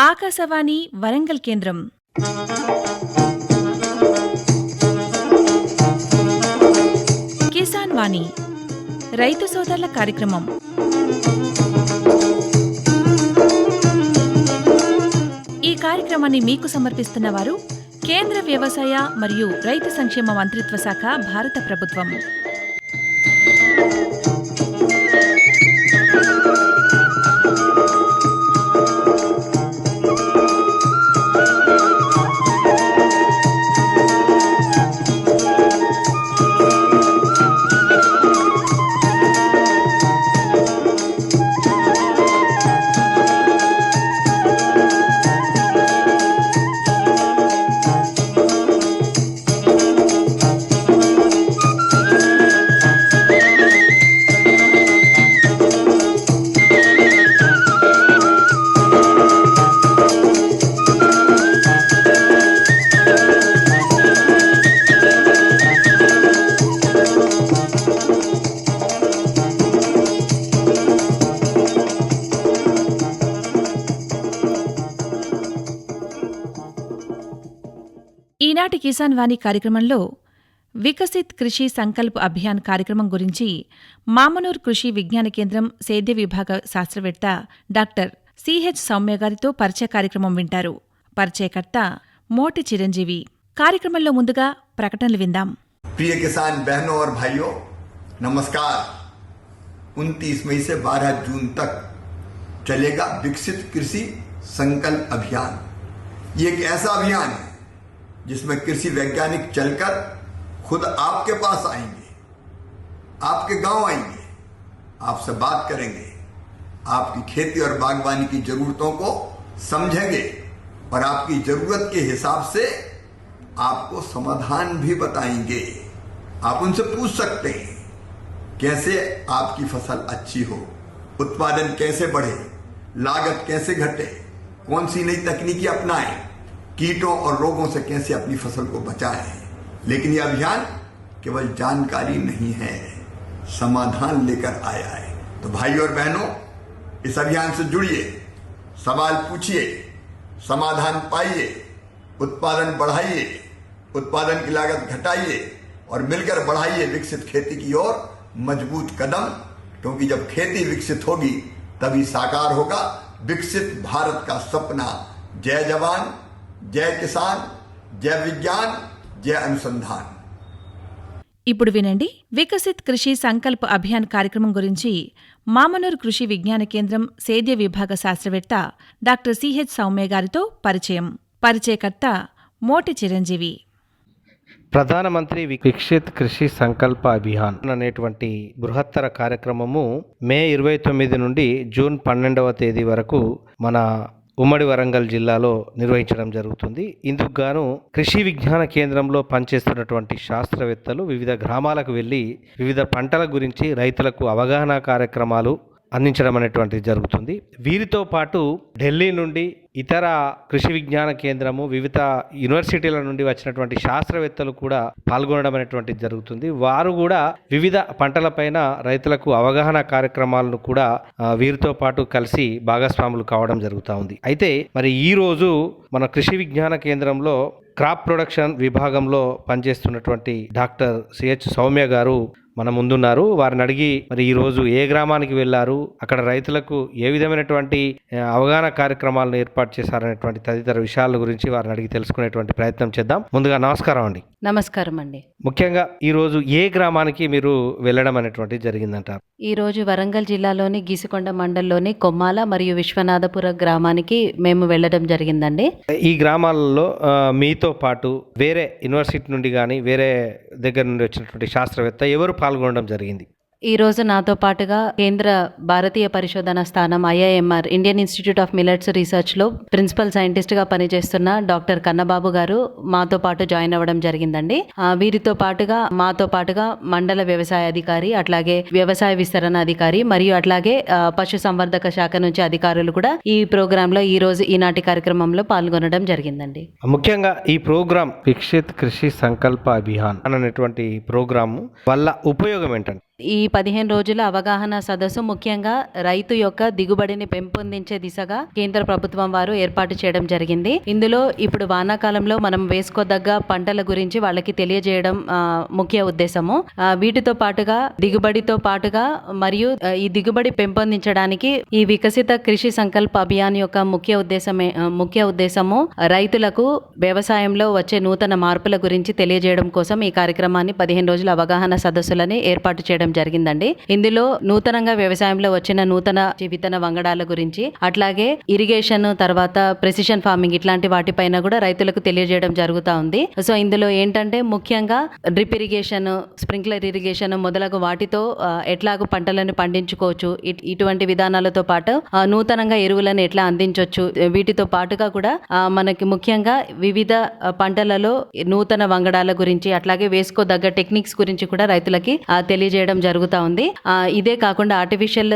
ఆకాశవాణి వరంగల్ కేంద్రం. కిసాన్ వాణి రైతు సోదరుల కార్యక్రమం. ఈ కార్యక్రమాన్ని మీకు సమర్పిస్తున్న వారు కేంద్ర వ్యవసాయ మరియు రైతు సంక్షేమ మంత్రిత్వ శాఖ, భారత ప్రభుత్వం. ఈనాటి కిసాన్ వాణి కార్యక్రమంలో వికసిత్ కృషి సంకల్ప్ అభియాన్ కార్యక్రమం గురించి మామనూర్ కృషి విజ్ఞాన కేంద్రం సేద్య విభాగ శాస్త్రవేత్త డాక్టర్ సిహెచ్ సౌమ్య గారితో పరిచయ కార్యక్రమం వింటారు. పరిచయకర్త మోటి చిరంజీవి. కార్యక్రమంలో ముందుగా ప్రకటనలు విందాం. प्रिय किसान बहनों और भाइयों, नमस्कार। 29 मई से 12 जून तक चलेगा विकसित कृषि संकल्प अभियान। ये एक ऐसा अभियान है जिसमें कृषि वैज्ञानिक चलकर खुद आपके पास आएंगे, आपके गांव आएंगे, आपसे बात करेंगे, आपकी खेती और बागवानी की जरूरतों को समझेंगे और आपकी जरूरत के हिसाब से आपको समाधान भी बताएंगे। आप उनसे पूछ सकते हैं कैसे आपकी फसल अच्छी हो, उत्पादन कैसे बढ़े, लागत कैसे घटे, कौन सी नई तकनीकी अपनाएं, कीटों और रोगों से कैसे अपनी फसल को बचाएं। लेकिन यह अभियान केवल जानकारी नहीं है, समाधान लेकर आया है। तो भाइयों और बहनों, इस अभियान से जुड़िए, सवाल पूछिए, समाधान पाइए, उत्पादन बढ़ाइए, उत्पादन की लागत घटाइए और मिलकर बढ़ाइए विकसित खेती की ओर मजबूत कदम। क्योंकि जब खेती विकसित होगी तभी साकार होगा विकसित भारत का सपना। जय जवान, जय किसान, जय विज्ञान, जय अनुसंधान. ఇప్పుడు వినండి వికసిత్ కృషి సంకల్ప్ అభియాన్ కార్యక్రమం గురించి మామనూర్ కృషి విజ్ఞాన కేంద్రం సేద్య విభాగ శాస్త్రవేత్త డాక్టర్ సిహెచ్ సౌమ్య గారితో పరిచయం. పరిచయకర్త మోటి చిరంజీవి. ప్రధానమంత్రి వికసిత్ కృషి సంకల్ప అభియాన్ అనేటువంటి బృహత్తర కార్యక్రమము మే 29 నుండి జూన్ 12వ తేదీ వరకు మన ఉమ్మడి వరంగల్ జిల్లాలో నిర్వహించడం జరుగుతుంది. ఇందుకు గాను కృషి విజ్ఞాన కేంద్రంలో పనిచేస్తున్నటువంటి శాస్త్రవేత్తలు వివిధ గ్రామాలకు వెళ్ళి వివిధ పంటల గురించి రైతులకు అవగాహన కార్యక్రమాలు అందించడం అనేటువంటిది జరుగుతుంది. వీరితో పాటు ఢిల్లీ నుండి ఇతర కృషి విజ్ఞాన కేంద్రము వివిధ యూనివర్సిటీల నుండి వచ్చినటువంటి శాస్త్రవేత్తలు కూడా పాల్గొనడం అనేటువంటిది జరుగుతుంది. వారు కూడా వివిధ పంటలపైన రైతులకు అవగాహన కార్యక్రమాలను కూడా వీరితో పాటు కలిసి భాగస్వాములు కావడం జరుగుతూ ఉంది. అయితే మరి ఈ రోజు మన కృషి విజ్ఞాన కేంద్రంలో క్రాప్ ప్రొడక్షన్ విభాగంలో పనిచేస్తున్నటువంటి డాక్టర్ సిహెచ్ సౌమ్య గారు మన ముందున్నారు. వారిని అడిగి మరి ఈరోజు ఏ గ్రామానికి వెళ్ళారు, అక్కడ రైతులకు ఏ విధమైనటువంటి అవగాహన కార్యక్రమాలను ఏర్పాటు చేశారనేటువంటి తదితర విషయాల గురించి వారిని అడిగి తెలుసుకునేటువంటి ప్రయత్నం చేద్దాం. ముందుగా నమస్కారం అండి. నమస్కారం అండి. ముఖ్యంగా ఈరోజు ఏ గ్రామానికి మీరు వెళ్ళడం అనేటువంటిది జరిగిందంటారు? ఈరోజు వరంగల్ జిల్లాలోని గీసికొండ మండలంలోని కొమ్మాల మరియు విశ్వనాథపుర గ్రామానికి మేము వెళ్ళడం జరిగిందండి. ఈ గ్రామాలలో మీతో పాటు వేరే యూనివర్సిటీ నుండి కానీ వేరే దగ్గర నుండి వచ్చినటువంటి శాస్త్రవేత్త ఎవరు పాల్గొనడం జరిగింది? ఈరోజు నాతో పాటుగా కేంద్ర భారతీయ పరిశోధన స్థానం IIMR Indian Institute of Millets రీసెర్చ్లో ప్రిన్సిపల్ సైంటిస్ట్గా పనిచేస్తున్న డాక్టర్ కన్నబాబు గారు మాతో పాటు జాయిన్ అవ్వడం జరిగిందండి. వీరితో పాటుగా మండల వ్యవసాయ అధికారి, అట్లాగే వ్యవసాయ విస్తరణ అధికారి మరియు అట్లాగే పశు సంవర్ధక శాఖ నుంచి అధికారులు కూడా ఈ ప్రోగ్రాంలో ఈనాటి కార్యక్రమంలో పాల్గొనడం జరిగిందండి. ముఖ్యంగా ఈ ప్రోగ్రాం వికసిత్ కృషి సంకల్ప అభియాన్ అనేటువంటి ప్రోగ్రాము వల్ల ఉపయోగం ఏంటంటే ఈ 15 రోజుల అవగాహన సదస్సు ముఖ్యంగా రైతు యొక్క దిగుబడిని పెంపొందించే దిశగా కేంద్ర ప్రభుత్వం వారు ఏర్పాటు చేయడం జరిగింది. ఇందులో ఇప్పుడు వానాకాలంలో మనం వేసుకోదగ్గ పంటల గురించి వాళ్ళకి తెలియజేయడం ముఖ్య ఉద్దేశము. వీటితో పాటుగా దిగుబడితో పాటుగా మరియు ఈ దిగుబడి పెంపొందించడానికి ఈ వికసిత కృషి సంకల్ప అభియాన్ యొక్క ముఖ్య ఉద్దేశము రైతులకు వ్యవసాయంలో వచ్చే నూతన మార్పుల గురించి తెలియజేయడం కోసం ఈ కార్యక్రమాన్ని 15 రోజుల అవగాహన సదస్సులని ఏర్పాటు చేయడం జరిగిందండి. ఇందులో నూతనంగా వ్యవసాయంలో వచ్చిన నూతన విత్తన వంగడాల గురించి, అట్లాగే ఇరిగేషన్, తర్వాత ప్రెసిషన్ ఫార్మింగ్ ఇట్లాంటి వాటిపైన కూడా రైతులకు తెలియజేయడం జరుగుతూ ఉంది. సో ఇందులో ఏంటంటే ముఖ్యంగా డ్రిప్ ఇరిగేషన్, స్ప్రింక్లర్ ఇరిగేషన్ మొదలగు వాటితో ఎట్లాగో పంటలను పండించుకోవచ్చు, ఇటువంటి విధానాలతో పాటు నూతనంగా ఎరువులను ఎట్లా అందించవచ్చు, వీటితో పాటుగా కూడా మనకి ముఖ్యంగా వివిధ పంటలలో నూతన వంగడాల గురించి అట్లాగే వేసుకోదగ్గ టెక్నిక్స్ గురించి కూడా రైతులకి తెలియజేయడం జరుగుతూ ఉంది. ఇదే కాకుండా ఆర్టిఫిషియల్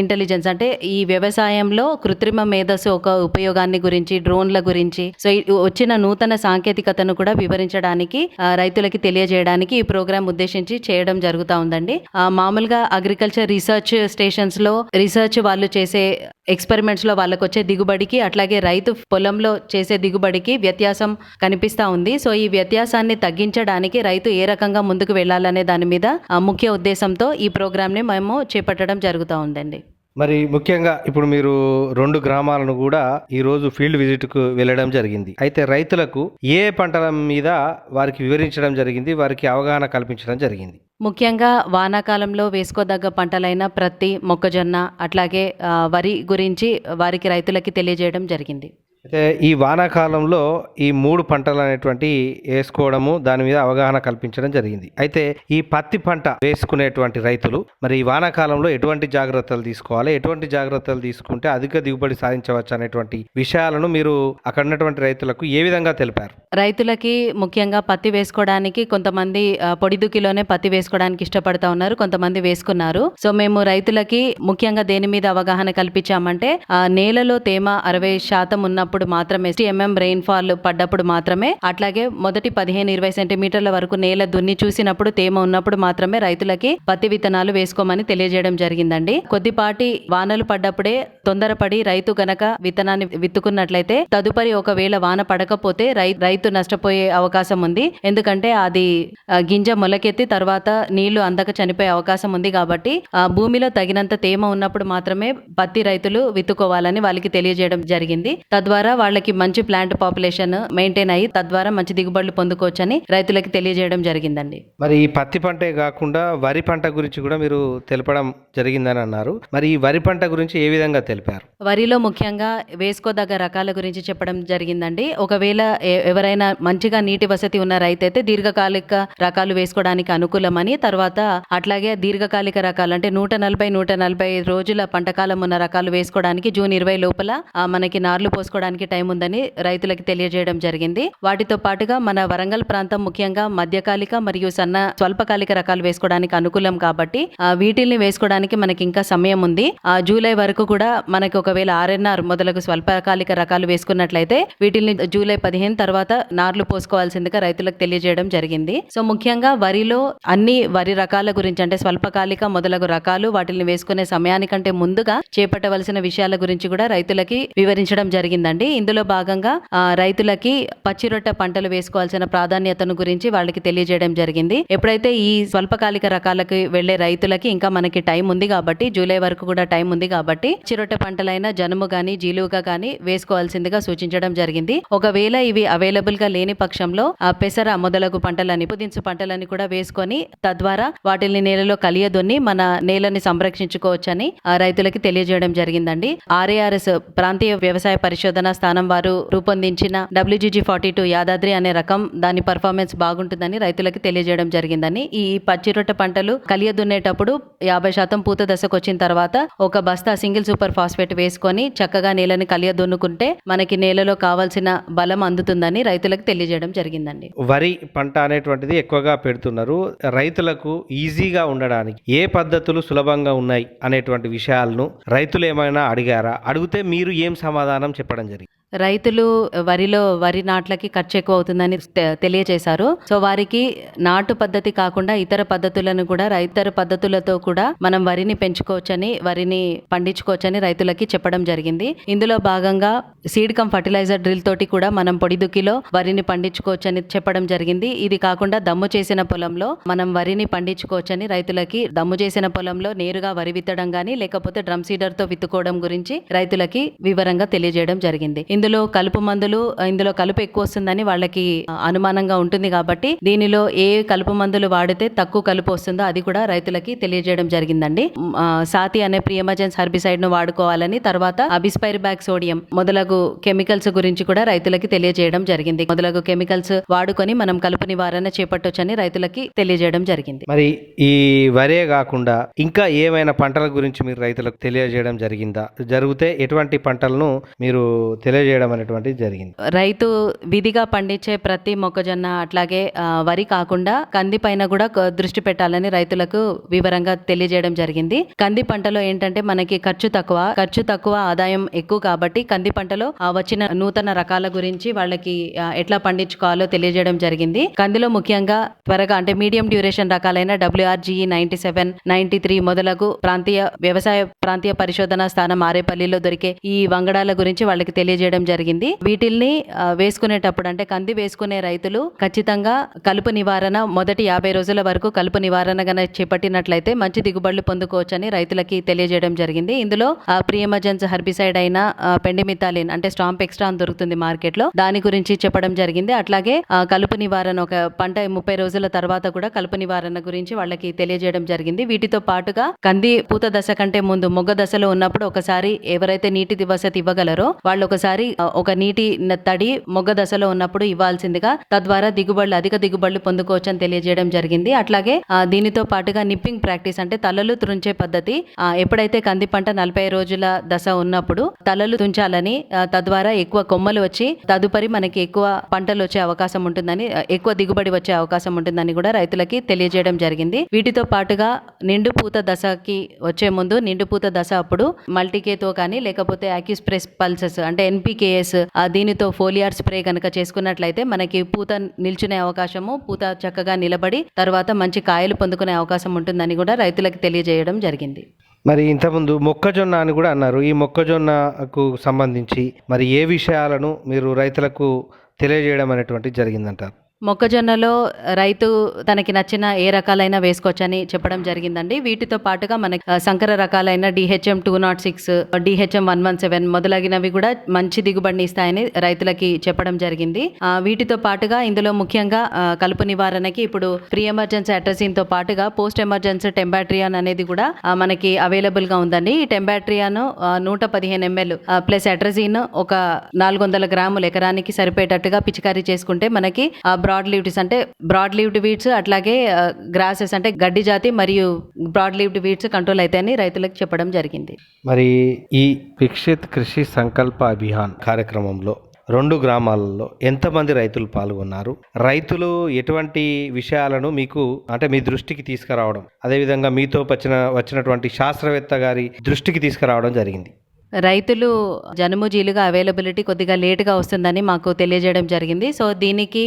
ఇంటెలిజెన్స్ అంటే ఈ వ్యవసాయంలో కృత్రిమ మేధస్సు ఒక ఉపయోగాన్ని గురించి, డ్రోన్ల గురించి, సో వచ్చిన నూతన సాంకేతికతను కూడా వివరించడానికి రైతులకి తెలియజేయడానికి ఈ ప్రోగ్రాం ఉద్దేశించి చేయడం జరుగుతూ ఉందండి. మామూలుగా అగ్రికల్చర్ రీసెర్చ్ స్టేషన్స్ లో రీసెర్చ్ వాళ్ళు చేసే ఎక్స్పెరిమెంట్స్ లో వాళ్ళకు వచ్చే దిగుబడికి అట్లాగే రైతు పొలంలో చేసే దిగుబడికి వ్యత్యాసం కనిపిస్తా ఉంది. సో ఈ వ్యత్యాసాన్ని తగ్గించడానికి రైతు ఏ రకంగా ముందుకు వెళ్లాలనే దాని మీద ముఖ్య ఉద్దేశంతో ఈ ప్రోగ్రామ్ ని మేము చేపట్టడం జరుగుతూ ఉందండి. మరి ముఖ్యంగా ఇప్పుడు మీరు 2 గ్రామాలను కూడా ఈ రోజు ఫీల్డ్ విజిట్ కు వెళ్ళడం జరిగింది. అయితే రైతులకు ఏ పంటల మీద వారికి వివరించడం జరిగింది, వారికి అవగాహన కల్పించడం జరిగింది? ముఖ్యంగా వానాకాలంలో వేసుకోదగ్గ పంటలైన ప్రత్తి, మొక్కజొన్న అట్లాగే వరి గురించి వారికి రైతులకి తెలియజేయడం జరిగింది. అయితే ఈ వానాకాలంలో ఈ 3 పంటలు అనేటువంటి వేసుకోవడము, దాని మీద అవగాహన కల్పించడం జరిగింది. అయితే ఈ పత్తి పంట వేసుకునేటువంటి రైతులు మరి ఈ వానాకాలంలో ఎటువంటి జాగ్రత్తలు తీసుకోవాలి, ఎటువంటి జాగ్రత్తలు తీసుకుంటే అధిక దిగుబడి సాధించవచ్చు అనేటువంటి విషయాలను మీరు అక్కడ ఉన్నటువంటి రైతులకు ఏ విధంగా తెలిపారు? రైతులకి ముఖ్యంగా పత్తి వేసుకోవడానికి కొంతమంది పొడి దుక్కిలోనే పత్తి వేసుకోవడానికి ఇష్టపడతా ఉన్నారు, కొంతమంది వేసుకున్నారు. సో మేము రైతులకి ముఖ్యంగా దేని మీద అవగాహన కల్పించామంటే నేలలో తేమ 60% ఉన్నప్పుడు మాత్రమే, 60 mm రెయిన్ఫాల్ పడ్డప్పుడు మాత్రమే, అట్లాగే మొదటి 15-20 సెంటీమీటర్ల వరకు నేల దున్ని చూసినప్పుడు తేమ ఉన్నప్పుడు మాత్రమే రైతులకి పత్తి విత్తనాలు వేసుకోమని తెలియజేయడం జరిగిందండి. కొద్దిపాటి వానలు పడ్డప్పుడే తొందరపడి రైతు గనక విత్తనాన్ని విత్తుకున్నట్లయితే తదుపరి ఒకవేళ వాన పడకపోతే రైతు నష్టపోయే అవకాశం ఉంది. ఎందుకంటే అది గింజ మొలకెత్తి తర్వాత నీళ్లు అందక చనిపోయే అవకాశం ఉంది. కాబట్టి భూమిలో తగినంత తేమ ఉన్నప్పుడు మాత్రమే పత్తి రైతులు విత్తుకోవాలని వాళ్ళకి తెలియజేయడం జరిగింది. తద్వారా వాళ్ళకి మంచి ప్లాంట్ పాపులేషన్ మెయింటైన్ అయ్యి తద్వారా మంచి దిగుబడులు పొందుకోవచ్చని రైతులకి తెలియజేయడం జరిగిందండి. మరి ఈ పత్తి పంటే కాకుండా వరి పంట గురించి కూడా మీరు తెలపడం జరిగిందని అన్నారు. మరి ఈ వరి పంట గురించి ఏ విధంగా తెలిపారు? వరిలో ముఖ్యంగా వేసుకోదగ్గ రకాల గురించి చెప్పడం జరిగిందండి. ఒకవేళ ఎవరైనా మంచిగా నీటి వసతి ఉన్న రైతు అయితే దీర్ఘకాలిక రకాలు వేసుకోవడానికి అనుకూలమని, తర్వాత అట్లాగే దీర్ఘకాలిక రకాలు అంటే 140-145 రోజుల పంటకాలం ఉన్న రకాలు వేసుకోవడానికి జూన్ 20 లోపల మనకి నార్లు పోసుకోవడానికి టైం ఉందని రైతులకు తెలియజేయడం జరిగింది. వాటితో పాటుగా మన వరంగల్ ప్రాంతం ముఖ్యంగా మధ్యకాలిక మరియు స్వల్పకాలిక రకాలు వేసుకోవడానికి అనుకూలం కాబట్టి వీటిల్ని వేసుకోవడానికి మనకి ఇంకా సమయం ఉంది. జూలై వరకు కూడా మనకి ఒకవేళ RNR మొదలగు స్వల్పకాలిక రకాలు వేసుకున్నట్లయితే వీటిల్ని జూలై 15 తర్వాత నార్లు పోసుకోవాల్సిందిగా రైతులకు తెలియజేయడం జరిగింది. సో ముఖ్యంగా వరిలో అన్ని వరి రకాల గురించి అంటే స్వల్పకాలిక మొదలగు రకాలు వాటిని వేసుకునే సమయానికంటే ముందుగా చేపట్టవలసిన విషయాల గురించి కూడా రైతులకి వివరించడం జరిగిందండి. ఇందులో భాగంగా రైతులకి పచ్చిరొట్ట పంటలు వేసుకోవాల్సిన ప్రాధాన్యతను గురించి వాళ్ళకి తెలియజేయడం జరిగింది. ఎప్పుడైతే ఈ స్వల్పకాలిక రకాలకి వెళ్లే రైతులకి ఇంకా మనకి టైం ఉంది కాబట్టి, జూలై వరకు కూడా టైం ఉంది కాబట్టి చిరొట్ట పంటలైన జనుము గాని జీలుగా గాని వేసుకోవాల్సిందిగా సూచించడం జరిగింది. ఒకవేళ ఇవి అవైలబుల్ గా లేని పక్షంలో పెసర మొదలగు పంటలని, పుదించు పంటలని కూడా వేసుకొని తద్వారా వాటిని నేలలో కలియదొన్ని మన నేలని సంరక్షించుకోవచ్చని రైతులకి తెలియజేయడం జరిగిందండి. RARS ప్రాంతీయ వ్యవసాయ పరిశోధన స్థానం వారు రూపొందించిన WGG42 యాదాద్రి అనే రకం, దాని పర్ఫార్మెన్స్ బాగుంటుందని రైతులకి తెలియజేయడం జరిగిందని. ఈ పచ్చిరొట్ట పంటలు కలియదున్నేటప్పుడు 50% పూత దశకు వచ్చిన తర్వాత ఒక బస్తా సింగిల్ సూపర్ ఫాస్ఫేట్ వేసుకొని చక్కగా నేలని కలియదున్నుకుంటే మనకి నేలలో కావాల్సిన బలం అందుతుందని రైతులకు తెలియజేయడం జరిగిందండి. వరి పంట అనేటువంటిది ఎక్కువగా పెడుతున్నారు. రైతులకు ఈజీగా ఉండడానికి ఏ పద్ధతులు సులభంగా ఉన్నాయి అనేటువంటి విషయాలను రైతులు ఏమైనా అడిగారా? అడిగితే మీరు ఏం సమాధానం చెప్పడం జరిగింది? రైతులు వరి నాట్లకి ఖర్చు ఎక్కువ అవుతుందని తెలియజేశారు. సో వారికి నాటు పద్ధతి కాకుండా ఇతర పద్ధతులను కూడా ఇతర పద్ధతులతో కూడా మనం వరిని పెంచుకోవచ్చని, వరిని పండించుకోవచ్చని రైతులకి చెప్పడం జరిగింది. ఇందులో భాగంగా సీడ్ కమ్ ఫర్టిలైజర్ డ్రిల్ తోటి కూడా మనం పొడి దుక్కిలో వరిని పండించుకోవచ్చని చెప్పడం జరిగింది. ఇది కాకుండా దమ్ము చేసిన పొలంలో మనం వరిని పండించుకోవచ్చని రైతులకి, దమ్ము చేసిన పొలంలో నేరుగా వరి విత్తడం గానీ లేకపోతే డ్రమ్ సీడర్ తో విత్తుకోవడం గురించి రైతులకి వివరంగా తెలియజేయడం జరిగింది. ఇందులో కలుపు ఎక్కువ వస్తుందని వాళ్ళకి అనుమానంగా ఉంటుంది కాబట్టి దీనిలో ఏ కలుపు మందులు వాడితే తక్కువ కలుపు వస్తుందో అది కూడా రైతులకి తెలియజేయడం జరిగిందండి. సాతి అనే ప్రియమజెన్స్ హెర్బిసైడ్ ను వాడుకోవాలని, తర్వాత అబిస్పైర్ బ్యాక్ సోడియం మొదలగు కెమికల్స్ గురించి కూడా రైతులకి తెలియజేయడం జరిగింది. మొదలగు కెమికల్స్ వాడుకొని మనం కలుపు నివారణ చేపట్టొచ్చని రైతులకి తెలియజేయడం జరిగింది. మరి ఈ వరే కాకుండా ఇంకా ఏమైనా పంటల గురించి మీరు రైతులకు తెలియజేయడం జరిగిందా? జరిగితే ఎటువంటి పంటలను మీరు తెలియజేయడం అనేటువంటిది జరిగింది? రైతు విధిగా పండించే ప్రతి మొక్కజొన్న అట్లాగే వరి కాకుండా కంది పైన కూడా దృష్టి పెట్టాలని రైతులకు వివరంగా తెలియజేయడం జరిగింది. కంది పంటలో ఏంటంటే మనకి ఖర్చు తక్కువ ఆదాయం ఎక్కువ కాబట్టి కంది పంటలో వచ్చిన నూతన రకాల గురించి వాళ్ళకి ఎట్లా పండించుకోవాలో తెలియజేయడం జరిగింది. కందిలో ముఖ్యంగా త్వరగా అంటే మీడియం డ్యూరేషన్ రకాలైన WRGE 97, 93 మొదలగు ప్రాంతీయ పరిశోధనా స్థానం ఆరేపల్లిలో దొరికే ఈ వంగడాల గురించి వాళ్ళకి తెలియజేయడం జరిగింది. వీటిల్ని వేసుకునేటప్పుడు అంటే కంది వేసుకునే రైతులు ఖచ్చితంగా కలుపు నివారణ మొదటి 50 రోజుల వరకు కలుపు నివారణ చేపట్టినట్లయితే మంచి దిగుబడులు పొందుకోవచ్చని రైతులకి తెలియజేయడం జరిగింది. ఇందులో ప్రియమజెన్స్ హెర్బిసైడ్ అయిన పెండిమిథాలిన్ అంటే స్టాంప్ ఎక్స్ట్రా దొరుకుతుంది మార్కెట్ లో, దాని గురించి చెప్పడం జరిగింది. అట్లాగే కలుపు నివారణ ఒక పంట 30 రోజుల తర్వాత కూడా కలుపు నివారణ గురించి వాళ్ళకి తెలియజేయడం జరిగింది. వీటితో పాటుగా కంది పూత దశ కంటే ముందు మొగ్గ దశలో ఉన్నప్పుడు ఒకసారి ఎవరైతే నీటి వసతి ఇవ్వగలరో వాళ్ళు ఒకసారి ఒక నీటి తడి మొగ్గ దశలో ఉన్నప్పుడు ఇవ్వాల్సిందిగా, తద్వారా అధిక దిగుబడులు పొందుకోవచ్చని తెలియజేయడం జరిగింది. అట్లాగే దీనితో పాటుగా నిప్పింగ్ ప్రాక్టీస్ అంటే తలలు తుంచే పద్ధతి, ఎప్పుడైతే కంది పంట 40 రోజుల దశ ఉన్నప్పుడు తలలు తుంచాలని, తద్వారా ఎక్కువ కొమ్మలు వచ్చి తదుపరి మనకి ఎక్కువ పంటలు వచ్చే అవకాశం ఉంటుందని, ఎక్కువ దిగుబడి వచ్చే అవకాశం ఉంటుందని కూడా రైతులకి తెలియజేయడం జరిగింది. వీటితో పాటుగా నిండు పూత దశకి వచ్చే ముందు నిండు పూత దశ అప్పుడు మల్టీకేతో కానీ లేకపోతే యాక్యూస్ప్రెస్ పల్సెస్ అంటే NPKS దీనితో ఫోలియార్ స్ప్రే కనుక చేసుకున్నట్లయితే మనకి పూత నిల్చునే అవకాశము, పూత చక్కగా నిలబడి తర్వాత మంచి కాయలు పొందుకునే అవకాశం ఉంటుందని కూడా రైతులకు తెలియజేయడం జరిగింది. మరి ఇంతకుముందు మొక్కజొన్న అని కూడా అన్నారు. ఈ మొక్కజొన్నకు సంబంధించి మరి ఏ విషయాలను మీరు రైతులకు తెలియజేయడం అనేటువంటిది జరిగిందంటారు? మొక్కజొన్నలో రైతు తనకి నచ్చిన ఏ రకాలైన వేసుకోవచ్చని చెప్పడం జరిగిందండి. వీటితో పాటుగా మనకి సంకర రకాలైన DHM 206, DHM 117 మొదలగినవి కూడా మంచి దిగుబడిని ఇస్తాయని రైతులకి చెప్పడం జరిగింది. వీటితో పాటుగా ఇందులో ముఖ్యంగా కలుపు నివారణకి ఇప్పుడు ప్రీ ఎమర్జెన్సీ అట్రసిన్ తో పాటుగా పోస్ట్ ఎమర్జెన్సీ టెంబాట్రియాన్ అనేది కూడా మనకి అవైలబుల్ గా ఉందండి. ఈ టెంబాట్రియాన్ 115 ml ప్లస్ అట్రసిన్ ఒక 400 గ్రాములు ఎకరానికి సరిపోయేటట్టుగా పిచికారీ చేసుకుంటే మనకి బ్రాడ్ లీవ్డ్ వీడ్స్ అట్లాగే గ్రాసెస్ అంటే గడ్డి జాతి మరియు బ్రాడ్ లీవ్డ్ వీడ్స్ కంట్రోల్ అవుతాయని రైతులకు చెప్పడం జరిగింది. మరి ఈ వికసిత్ కృషి సంకల్ప అభియాన్ కార్యక్రమంలో 2 గ్రామాలలో ఎంతమంది రైతులు పాల్గొన్నారు? రైతులు ఎటువంటి విషయాలను మీకు అంటే మీ దృష్టికి తీసుకురావడం, అదేవిధంగా మీతో వచ్చినటువంటి శాస్త్రవేత్త గారి దృష్టికి తీసుకురావడం జరిగింది? రైతులు జనుముజీలుగా అవైలబిలిటీ కొద్దిగా లేటుగా వస్తుందని మాకు తెలియజేయడం జరిగింది. సో దీనికి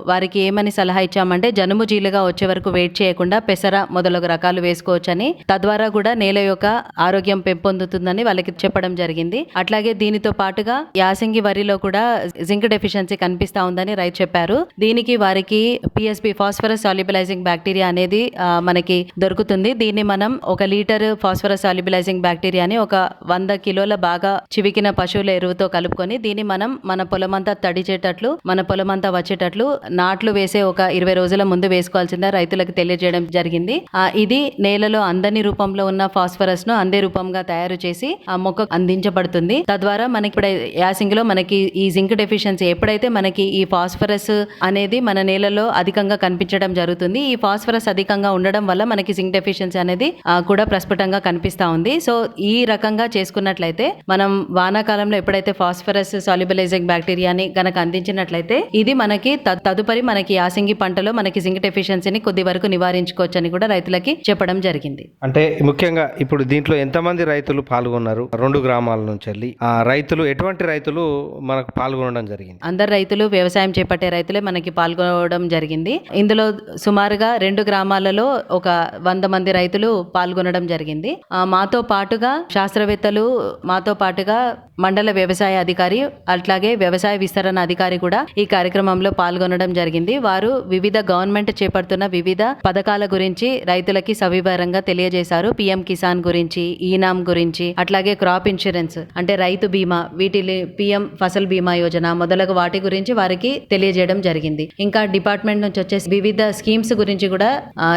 వారికి ఏమని సలహా ఇచ్చామంటే జనుముజీలుగా వచ్చే వరకు వెయిట్ చేయకుండా పెసర మొదలగు రకాలు వేసుకోవచ్చని, తద్వారా కూడా నేల యొక్క ఆరోగ్యం పెంపొందుతుందని వాళ్ళకి చెప్పడం జరిగింది. అట్లాగే దీనితో పాటుగా యాసంగి వరిలో కూడా జింక్ డెఫిషియన్సీ కనిపిస్తా ఉందని రైతు చెప్పారు. దీనికి వారికి PSB ఫాస్ఫరస్ సాల్యుబిలైజింగ్ బ్యాక్టీరియా అనేది మనకి దొరుకుతుంది. దీన్ని మనం 1 లీటర్ ఫాస్ఫరస్ సాల్యుబిలైజింగ్ బ్యాక్టీరియాని ఒక 100 కిలోల బాగా చివికిన పశువుల ఎరువుతో కలుపుకొని దీన్ని మనం మన పొలమంతా తడిచేటట్లు, మన పొలమంతా వచ్చేటట్లు నాట్లు వేసే ఒక 20 రోజుల ముందు వేసుకోవాల్సిందే రైతులకు తెలియజేయడం జరిగింది. ఇది నేలలో అందని రూపంలో ఉన్న ఫాస్ఫరస్ ను అందే రూపంగా తయారు చేసి ఆ మొక్క అందించబడుతుంది. తద్వారా మనకి ఇప్పుడు యాసింగిలో మనకి ఈ జింక్ డెఫిషియన్సీ ఎప్పుడైతే మనకి ఈ ఫాస్ఫరస్ అనేది మన నేలలో అధికంగా కనిపించడం జరుగుతుంది. ఈ ఫాస్ఫరస్ అధికంగా ఉండడం వల్ల మనకి జింక్ డెఫిషియన్సీ అనేది కూడా ప్రస్ఫుటంగా కనిపిస్తా ఉంది. సో ఈ రకంగా విధంగా చేసుకున్నట్లయితే మనం వానాకాలంలో ఎప్పుడైతే ఫాస్ఫరస్ సాల్యుబలైజింగ్ బ్యాక్టీరియాని గనక అందించినట్లయితే ఇది మనకి తదుపరి మనకి యాసంగి పంటలో మనకి జింక్ డెఫిషియన్సీని కొద్ది వరకు నివారించుకోవచ్చు అని కూడా రైతులకి చెప్పడం జరిగింది. అంటే ముఖ్యంగా ఇప్పుడు దీంట్లో ఎంతమంది రైతులు పాల్గొన్నారు? 2 గ్రామాల నుంచి వెళ్ళి ఆ రైతులు ఎటువంటి రైతులు మనకు పాల్గొనడం జరిగింది? అందరు రైతులు వ్యవసాయం చేపట్టే రైతులే మనకి పాల్గొనడం జరిగింది. ఇందులో సుమారుగా 2 గ్రామాలలో ఒక 100 మంది రైతులు పాల్గొనడం జరిగింది. మాతో పాటుగా శాస్త్రవేత్తలు, మాతో పాటుగా మండల వ్యవసాయ అధికారి, అట్లాగే వ్యవసాయ విస్తరణ అధికారి కూడా ఈ కార్యక్రమంలో పాల్గొనడం జరిగింది. వారు వివిధ గవర్నమెంట్ చేపడుతున్న వివిధ పథకాల గురించి రైతులకి సవివరంగా తెలియజేశారు. పిఎం కిసాన్ గురించి, ఈనాం గురించి, అట్లాగే క్రాప్ ఇన్సూరెన్స్ అంటే రైతు బీమా, వీటిని పిఎం ఫసల్ బీమా యోజన మొదలగు వాటి గురించి వారికి తెలియజేయడం జరిగింది. ఇంకా డిపార్ట్మెంట్ నుంచి వచ్చేసి వివిధ స్కీమ్స్ గురించి కూడా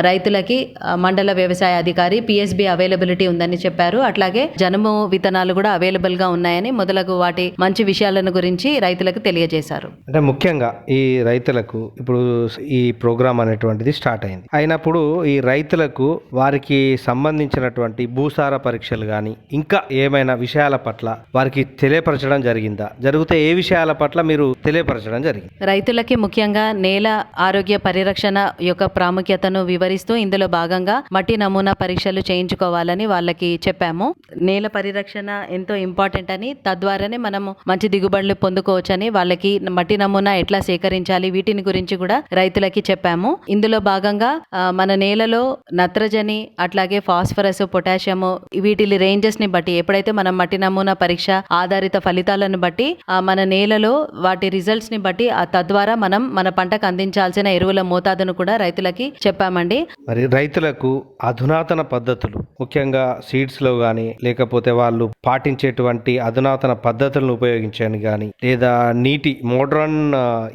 రైతులకి మండల వ్యవసాయ అధికారి పిఎస్బి అవైలబిలిటీ ఉందని చెప్పారు. అట్లాగే జనుము విత్తనాలు కూడా అవైలబుల్ గా ఉన్నాయని మొదలగు వాటి మంచి విషయాలను గురించి రైతులకు తెలియజేశారు. అంటే ముఖ్యంగా ఈ రైతులకు ఇప్పుడు ఈ ప్రోగ్రామ్ అనేటువంటిది స్టార్ట్ అయింది. అయినప్పుడు ఈ రైతులకు వారికి సంబంధించినటువంటి భూసార పరీక్షలు కానీ ఇంకా ఏమైనా విషయాల పట్ల వారికి తెలియపరచడం జరిగిందా? జరిగితే ఏ విషయాల పట్ల మీరు తెలియపరచడం జరిగింది? రైతులకి ముఖ్యంగా నేల ఆరోగ్య పరిరక్షణ యొక్క ప్రాముఖ్యతను వివరిస్తూ ఇందులో భాగంగా మట్టి నమూనా పరీక్షలు చేయించుకోవాలని వాళ్ళకి చెప్పాము. నేల పరిరక్షణ ఎంతో ఇంపార్టెంట్ అని, తద్వారానే మనము మంచి దిగుబడులు పొందుకోవచ్చని వాళ్ళకి మట్టి నమూనా ఎట్లా సేకరించాలి వీటిని గురించి కూడా రైతులకి చెప్పాము. ఇందులో భాగంగా మన నేలలో నత్రజని, అట్లాగే ఫాస్ఫరస్, పొటాషియము వీటి రేంజెస్ ని బట్టి ఎప్పుడైతే మనం మట్టి నమూనా పరీక్ష ఆధారిత ఫలితాలను బట్టి మన నేలలో వాటి రిజల్ట్స్ ని బట్టి తద్వారా మనం మన పంటకు అందించాల్సిన ఎరువుల మోతాదును కూడా రైతులకి చెప్పామండి. మరి రైతులకు అధునాతన పద్ధతులు ముఖ్యంగా సీడ్స్ లో గానీ లేకపోతే వాళ్ళు పాటించేటువంటి అధునాతన పద్ధతులను ఉపయోగించని కానీ లేదా నీటి మోడ్రన్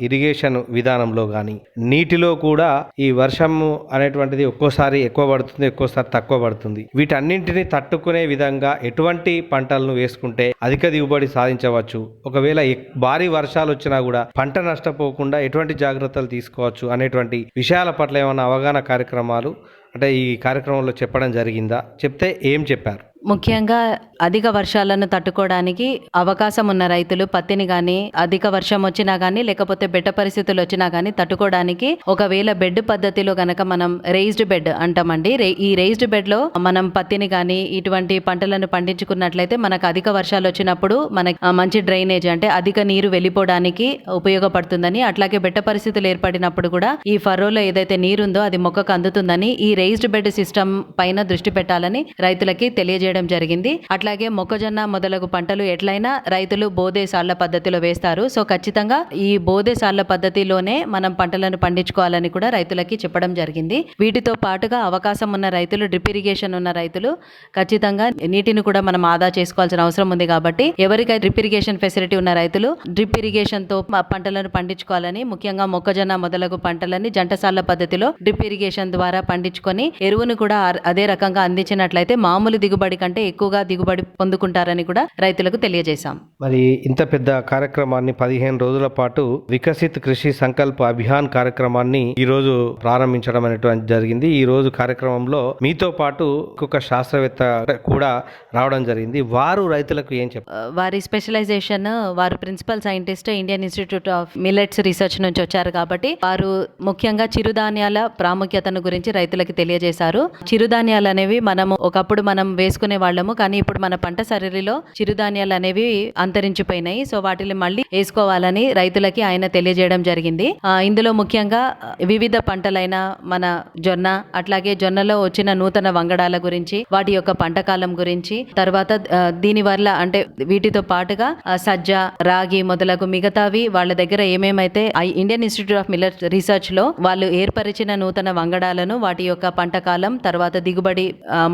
ఇరిగేషన్ విధానంలో కానీ నీటిలో కూడా ఈ వర్షము అనేటువంటిది ఒక్కోసారి ఎక్కువ పడుతుంది, ఒక్కోసారి తక్కువ పడుతుంది. వీటన్నింటినీ తట్టుకునే విధంగా ఎటువంటి పంటలను వేసుకుంటే అధిక దిగుబడి సాధించవచ్చు, ఒకవేళ భారీ వర్షాలు వచ్చినా కూడా పంట నష్టపోకుండా ఎటువంటి జాగ్రత్తలు తీసుకోవచ్చు అనేటువంటి విషయాల పట్ల ఏమైనా అవగాహన కార్యక్రమాలు అంటే ఈ కార్యక్రమంలో చెప్పడం జరిగిందా? చెప్తే ఏం చెప్పారు? ముఖ్యంగా అధిక వర్షాలను తట్టుకోవడానికి అవకాశం ఉన్న రైతులు పత్తిని కానీ అధిక వర్షం వచ్చినా కానీ లేకపోతే బెట్ట పరిస్థితులు వచ్చినా కానీ తట్టుకోవడానికి ఒకవేళ బెడ్ పద్ధతిలో గనక మనం రేజ్డ్ బెడ్ అంటామండి. ఈ రేజ్డ్ బెడ్ లో మనం పత్తిని కానీ ఇటువంటి పంటలను పండించుకున్నట్లయితే మనకు అధిక వర్షాలు వచ్చినప్పుడు మనకి మంచి డ్రైనేజ్ అంటే అధిక నీరు వెళ్ళిపోవడానికి ఉపయోగపడుతుందని, అట్లాగే బెట్ట పరిస్థితులు ఏర్పడినప్పుడు కూడా ఈ ఫరోలో ఏదైతే నీరుందో అది మొక్కకు అందుతుందని ఈ రేజ్డ్ బెడ్ సిస్టమ్ పైన దృష్టి పెట్టాలని రైతులకి తెలియజేయడం జరిగింది. అట్లాగే మొక్కజొన్న మొదలగు పంటలు ఎట్లయినా రైతులు బోదే సాళ్ల పద్ధతిలో వేస్తారు. సో ఖచ్చితంగా ఈ బోదే సాళ్ల పద్ధతిలోనే మనం పంటలను పండించుకోవాలని కూడా రైతులకి చెప్పడం జరిగింది. వీటితో పాటుగా అవకాశం ఉన్న రైతులు, డ్రిప్ ఇరిగేషన్ ఉన్న రైతులు ఖచ్చితంగా నీటిని కూడా మనం ఆదా చేసుకోవాల్సిన అవసరం ఉంది. కాబట్టి ఎవరికైతే డ్రిప్ ఇరిగేషన్ ఫెసిలిటీ ఉన్న రైతులు డ్రిప్ ఇరిగేషన్ తో పంటలను పండించుకోవాలని, ముఖ్యంగా మొక్కజొన్న మొదలగు పంటలని జంటసాళ్ల పద్ధతిలో డ్రిప్ ఇరిగేషన్ ద్వారా పండించుకొని ఎరువును కూడా అదే రకంగా అందించినట్లయితే మామూలు దిగుబడి కంటే ఎక్కువగా దిగుబడి పొందుకుంటారని కూడా రైతులకు తెలియజేశాం. మరి ఇంత పెద్ద కార్యక్రమాన్ని 15 రోజుల పాటు వికసిత్ కృషి సంకల్ప అభియాన్ కార్యక్రమాన్ని ఈ రోజు ప్రారంభించడం అనేటువంటి జరిగింది. ఈ రోజు కార్యక్రమంలో మీతో పాటు ఇంకొక శాస్త్రవేత్త కూడా రావడం జరిగింది. వారు రైతులకు ఏం చెప్పారు? వారి స్పెషలైజేషన్, వారు principal scientist Indian Institute of Millets Research నుంచి వచ్చారు. కాబట్టి వారు ముఖ్యంగా చిరుధాన్యాల ప్రాముఖ్యతను గురించి రైతులకు తెలియజేశారు. చిరుధాన్యాలు అనేవి ఒకప్పుడు మనం వేసుకునే వాళ్ళము, కానీ ఇప్పుడు మన పంట సరళిలో చిరుధాన్యాలు అనేవి అంతరించిపోయినాయి. సో వాటిని మళ్ళీ వేసుకోవాలని రైతులకి ఆయన తెలియజేయడం జరిగింది. ఇందులో ముఖ్యంగా వివిధ పంటలైన మన జొన్న, అట్లాగే జొన్నలో వచ్చిన నూతన వంగడాల గురించి, వాటి యొక్క పంట కాలం గురించి, తర్వాత దీని వల్ల అంటే వీటితో పాటుగా సజ్జ, రాగి మొదలగు మిగతావి వాళ్ళ దగ్గర ఏమేమైతే Indian Institute of Millets Research లో వాళ్ళు ఏర్పరిచిన నూతన వంగడాలను, వాటి యొక్క పంట కాలం, తర్వాత దిగుబడి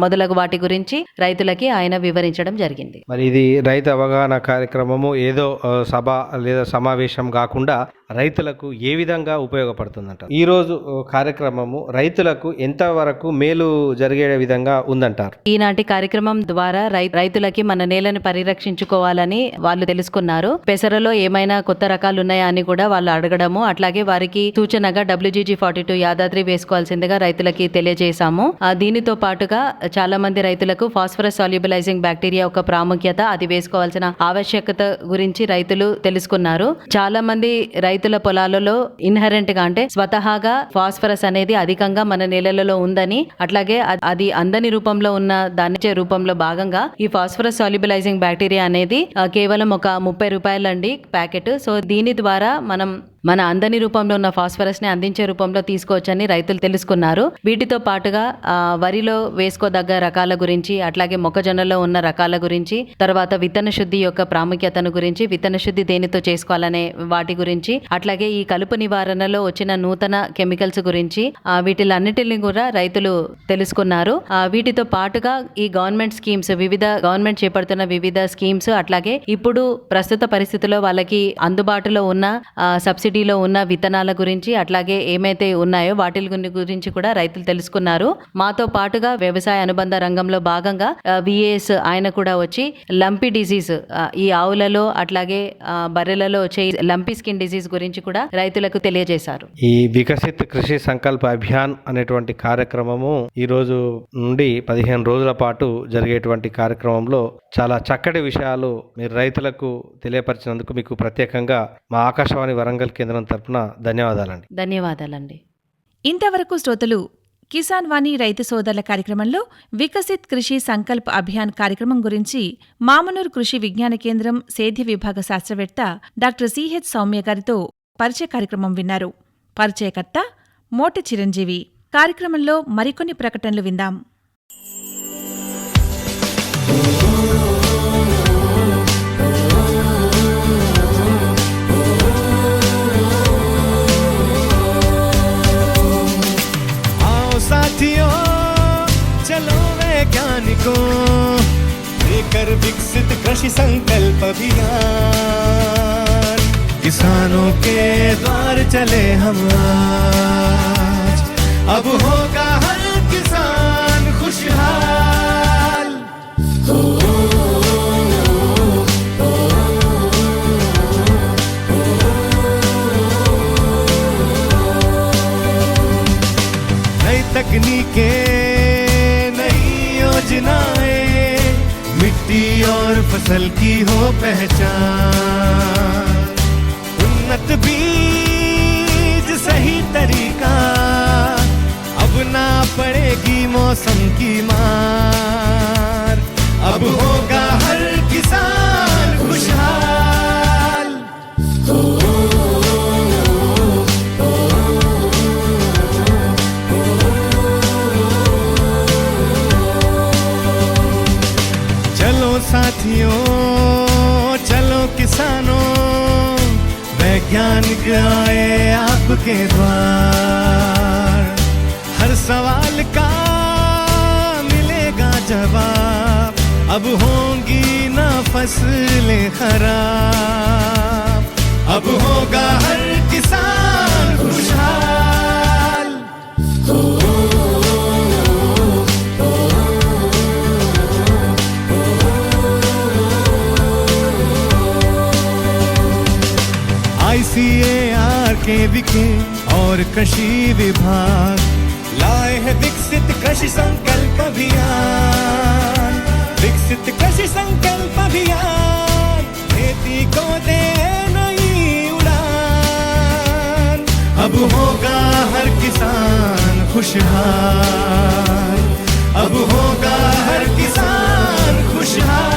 మొదలగు వాటి గురించి రైతులకి ఆయన వివరించడం జరిగింది. మరి ఇది రైతు అవగాహన కార్యక్రమము ఏదో సభ లేదా సమావేశం కాకుండా రైతులకు ఏ విధంగా ఉపయోగపడుతుందంటారు? ఈరోజు కార్యక్రమము రైతులకు ఎంతవరకు మేలు జరిగే విధంగా ఉందంటారు? ఈనాటి కార్యక్రమం ద్వారా రైతులకి మన నేలను పరిరక్షించుకోవాలని వాళ్ళు తెలుసుకున్నారు. పెసరలో ఏమైనా కొత్త రకాలు ఉన్నాయా అని కూడా వాళ్ళు అడగడము, అట్లాగే వారికి సూచనగా WGG42 యాదాద్రి వేసుకోవాల్సిందిగా రైతులకి తెలియజేశాము. దీనితో పాటుగా చాలా మంది రైతులకు ఫాస్ఫరస్ సాల్యుబలైజింగ్ బ్యాక్టీరియా యొక్క ప్రాముఖ్యత, అది వేసుకోవాల్సిన ఆవశ్యకత గురించి రైతులు తెలుసుకున్నారు. చాలా మంది రైతుల పొలాలలో ఇన్హరెంట్ గా అంటే స్వతహాగా ఫాస్ఫరస్ అనేది అధికంగా మన నేలలలో ఉందని, అట్లాగే అది అందని రూపంలో ఉన్న దాని రూపంలో భాగంగా ఈ ఫాస్ఫరస్ సాల్యుబలైజింగ్ బ్యాక్టీరియా అనేది కేవలం ఒక 30 రూపాయలండి ప్యాకెట్. సో దీని ద్వారా మనం మన అందని రూపంలో ఉన్న ఫాస్ఫరస్ ని అందించే రూపంలో తీసుకోవచ్చని రైతులు తెలుసుకున్నారు. వీటితో పాటుగా వరిలో వేసుకోదగ్గ రకాల గురించి, అట్లాగే మొక్కజొన్నలో ఉన్న రకాల గురించి, తర్వాత విత్తన శుద్ధి యొక్క ప్రాముఖ్యతను గురించి, విత్తన శుద్ధి దేనితో చేసుకోవాలనే వాటి గురించి, అట్లాగే ఈ కలుపు నివారణలో వచ్చిన నూతన కెమికల్స్ గురించి, వీటిలన్నిటిని కూడా రైతులు తెలుసుకున్నారు. వీటితో పాటుగా ఈ గవర్నమెంట్ స్కీమ్స్, వివిధ గవర్నమెంట్ చేపడుతున్న వివిధ స్కీమ్స్, అట్లాగే ఇప్పుడు ప్రస్తుత పరిస్థితుల్లో వాళ్ళకి అందుబాటులో ఉన్న సబ్సిడీలో ఉన్న విత్తనాల గురించి, అట్లాగే ఏమైతే ఉన్నాయో వాటి గురించి కూడా రైతులు తెలుసుకున్నారు. మాతో పాటుగా వ్యవసాయ అనుబంధ రంగంలో భాగంగా VAS ఆయన కూడా వచ్చి లంపీ డిజీజ్, ఈ ఆవులలో అట్లాగే బర్రెలలో వచ్చే లంపీ స్కిన్ డిజీజ్ గురించి కూడా రైతులకు తెలియజేశారు. ఈ వికసిత్ కృషి సంకల్ప అభియాన్ అనేటువంటి కార్యక్రమము ఈ రోజు నుండి 15 రోజుల పాటు జరిగేటువంటి కార్యక్రమంలో చాలా చక్కటి విషయాలు మీరు రైతులకు తెలియపరిచినందుకు మీకు ప్రత్యేకంగా మా ఆకాశవాణి వరంగల్ కేంద్రం తరపున ధన్యవాదాలండి. ధన్యవాదాలండి. ఇంతవరకు శ్రోతలు కిసాన్ వాణి రైతు సోదరుల కార్యక్రమంలో వికసిత్ కృషి సంకల్ప్ అభియాన్ కార్యక్రమం గురించి మామనూర్ కృషి విజ్ఞాన కేంద్రం సేద్య విభాగ శాస్త్రవేత్త డాక్టర్ CH సౌమ్య గారితో పరిచయ కార్యక్రమం విన్నారు. పరిచయకర్త మోటి చిరంజీవి. కార్యక్రమంలో మరికొన్ని ప్రకటనలు విందాం. साथियों चलो वैज्ञानिकों लेकर विकसित कृषि संकल्प अभियान, किसानों के द्वार चले हम आज, अब होगा हर किसान खुशहाल। तकनीकें, नई योजनाएं, मिट्टी और फसल की हो पहचान, उन्नत बीज सही तरीका, अब ना पड़ेगी मौसम की मार, अब होगा हर किसान खुशहाल। साथियों चलो किसानों, वैज्ञानिक आए आपके द्वार, हर सवाल का मिलेगा जवाब, अब होंगी ना फसलें खराब, अब होगा हर किसान खुशहाल। ICAR के विके और कृषि विभाग लाए है विकसित कृषि संकल्प अभियान, विकसित कृषि संकल्प अभियान, खेती को दे नई उड़ान, अब होगा हर किसान खुशहाल, अब होगा हर किसान खुशहाल।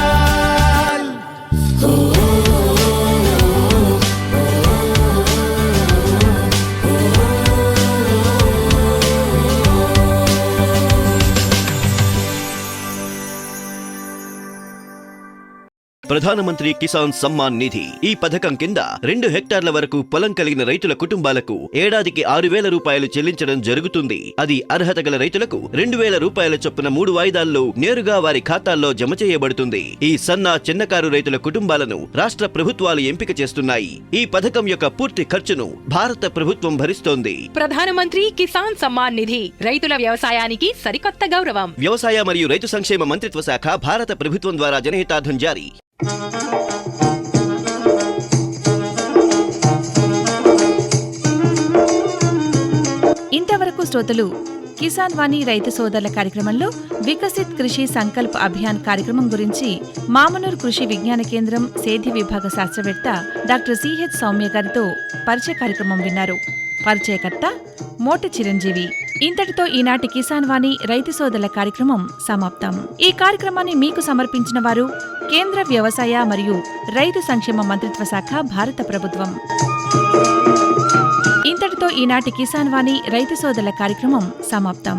ప్రధానమంత్రి కిసాన్ సమ్మాన్ నిధి. ఈ పథకం కింద 2 హెక్టార్ల వరకు పొలం కలిగిన రైతుల కుటుంబాలకు ఏడాదికి 6,000 రూపాయలు చెల్లించడం జరుగుతుంది. అది అర్హత గల రైతులకు 2,000 రూపాయల చొప్పున 3 వాయిదాల్లో నేరుగా వారి ఖాతాల్లో జమ చేయబడుతుంది. ఈ సన్న చిన్నకారు రైతుల కుటుంబాలను రాష్ట్ర ప్రభుత్వాలు ఎంపిక చేస్తున్నాయి. ఈ పథకం యొక్క పూర్తి ఖర్చును భారత ప్రభుత్వం భరిస్తోంది. ప్రధానమంత్రి కిసాన్ సమ్మాన్ నిధి రైతుల వ్యవసాయానికి సరికొత్త గౌరవం. వ్యవసాయ మరియు రైతు సంక్షేమ మంత్రిత్వ శాఖ, భారత ప్రభుత్వం ద్వారా జనహితార్థం జారీ. ఇంతవరకు శ్రోతలు కిసాన్ వాణి రైతు సోదరుల కార్యక్రమంలో వికసిత్ కృషి సంకల్ప్ అభియాన్ కార్యక్రమం గురించి మామనూర్ కృషి విజ్ఞాన కేంద్రం సేద్య విభాగ శాస్త్రవేత్త డాక్టర్ సిహెచ్ సౌమ్య గారితో పరిచయ కార్యక్రమం విన్నారు. పరిచయకర్త మోట చిరంజీవి. ఇంతటితో ఈనాటి కిసాన్ వాణి రైతు సోదరుల కార్యక్రమం సమాప్తం. ఈ కార్యక్రమాన్ని మీకు సమర్పించిన వారు కేంద్ర వ్యవసాయ మరియు రైతు సంక్షేమ మంత్రిత్వ శాఖ, భారత ప్రభుత్వం. ఇంతటితో ఈనాటి కిసాన్ వాణి రైతు సోదరుల కార్యక్రమం సమాప్తం.